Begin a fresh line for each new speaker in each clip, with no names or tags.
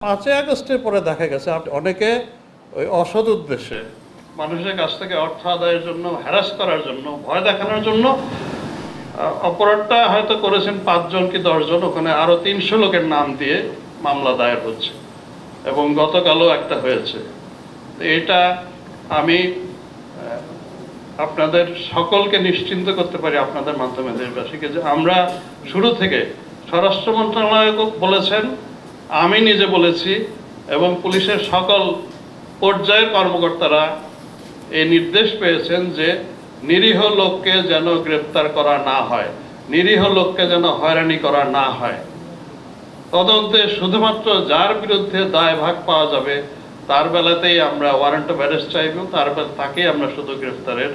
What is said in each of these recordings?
5ই আগস্টের পরে দেখা গেছে অনেকে ওই অসৎ উদ্দেশ্যে মানুষের কাছ থেকে অর্থ আদায়ের জন্য, হ্যারাস করার জন্য, ভয় দেখানোর জন্য অপরাধটা হয়তো করেছেন 5 জন কি 10 জন, ওখানে আরো 300 লোকের নাম দিয়ে মামলা দায়ের হচ্ছে এবং গতকালও একটা হয়েছে। এটা আমি আপনাদের সকলকে নিশ্চিন্ত করতে পারি আপনাদের মাধ্যমে দেশবাসীকে যে আমরা শুরু থেকে স্বরাষ্ট্র মন্ত্রণালয় বলেছেন, আমি নিজে বলেছি এবং পুলিশের সকল পর্যায়ের কর্মকর্তারা এই নির্দেশ পেয়েছেন যে নিরীহ লোককে যেন গ্রেপ্তার করা না হয়, নিরীহ লোককে যেন হয়রানি করা না হয়। তদন্তে শুধুমাত্র যার বিরুদ্ধে দায়ভাগ পাওয়া যাবে তার বেলাতেই আমরা ওয়ারেন্ট অফ অ্যারেস্ট চাইব, তাকেই আমরা শুধু গ্রেফতারের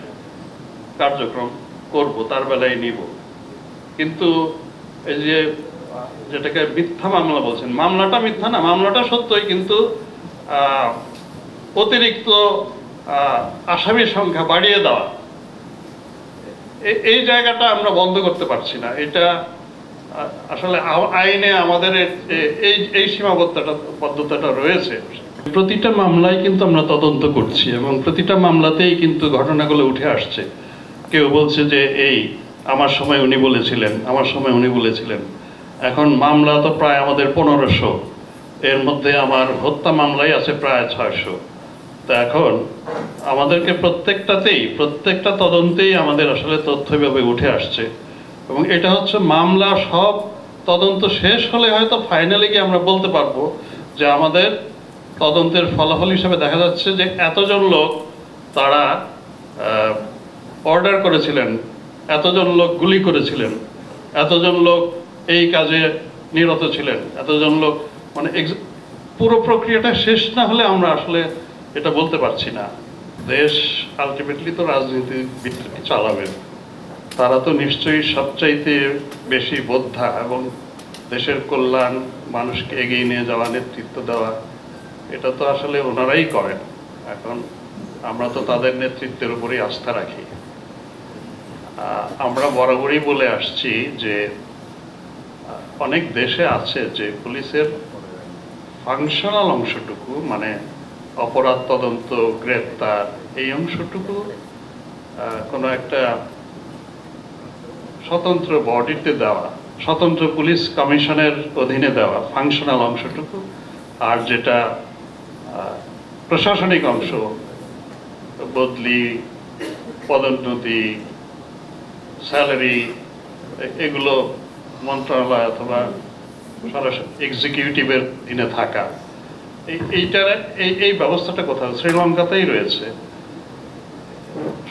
কার্যক্রম করব, তার বেলায় নিব। কিন্তু এই যে যেটাকে মিথ্যা মামলা বলছেন, মামলাটা মিথ্যা না, মামলাটা সত্যই, কিন্তু অতিরিক্ত আসামির সংখ্যা বাড়িয়ে দেওয়া, এই জায়গাটা আমরা বন্ধ করতে পারছি না। এটা আসলে আইনে আমাদের এই সীমাবদ্ধতাটা রয়েছে। প্রতিটা মামলায় কিন্তু আমরা তদন্ত করছি এবং প্রতিটা মামলাতেই কিন্তু ঘটনাগুলো উঠে আসছে। কেউ বলছে যে এই আমার সময় উনি বলেছিলেন, আমার সময় উনি বলেছিলেন। এখন মামলা তো প্রায় আমাদের 1500, এর মধ্যে আমার হত্যা মামলাই আছে প্রায় 600। তো এখন আমাদেরকে প্রত্যেকটা তদন্তেই আমাদের আসলে তথ্যভাবে উঠে আসছে এবং এটা হচ্ছে মামলা সব তদন্ত শেষ হলে হয়তো ফাইনালি গিয়ে আমরা বলতে পারবো যে আমাদের তদন্তের ফলাফল হিসেবে দেখা যাচ্ছে যে এতজন লোক তারা অর্ডার করেছিলেন, এতজন লোক গুলি করেছিলেন, এতজন লোক এই কাজে নিরত ছিলেন, এতজন লোক, মানে পুরো প্রক্রিয়াটা শেষ না হলে আমরা আসলে এটা বলতে পারছি না। দেশ আলটিমেটলি তো রাজনীতিবিদরা চালাবেন, তারা তো নিশ্চয়ই সবচাইতে বেশি বোদ্ধা এবং দেশের কল্যাণ, মানুষকে এগিয়ে নিয়ে যাওয়া, নেতৃত্ব দেওয়া, এটা তো আসলে ওনারাই করেন। এখন আমরা তো তাদের নেতৃত্বের উপরেই আস্থা রাখি। আমরা বরাবরই বলে আসছি যে অনেক দেশে আছে যে পুলিশের ফাংশনাল অংশটুকু, মানে অপরাধ তদন্ত, গ্রেপ্তার, এই অংশটুকু কোনো একটা স্বতন্ত্র বডিতে দেওয়া, স্বতন্ত্র পুলিশ কমিশনের অধীনে দেওয়া ফাংশনাল অংশটুকু, আর যেটা প্রশাসনিক অংশ, বদলি, পদোন্নতি, স্যালারি, এগুলো মন্ত্রণালয় অথবা সরাসরি এক্সিকিউটিভের অধীনে থাকা, এই ব্যবস্থাটা কোথাও শ্রীলঙ্কাতেই রয়েছে।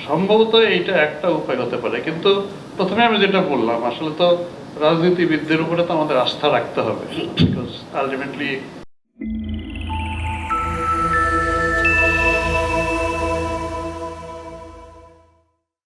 সম্ভবত এইটা একটা উপায় হতে পারে, কিন্তু প্রথমে আমি যেটা বললাম, আসলে তো রাজনীতিবিদদের উপরে তো আমাদের আস্থা রাখতে হবে। আলটিমেটলি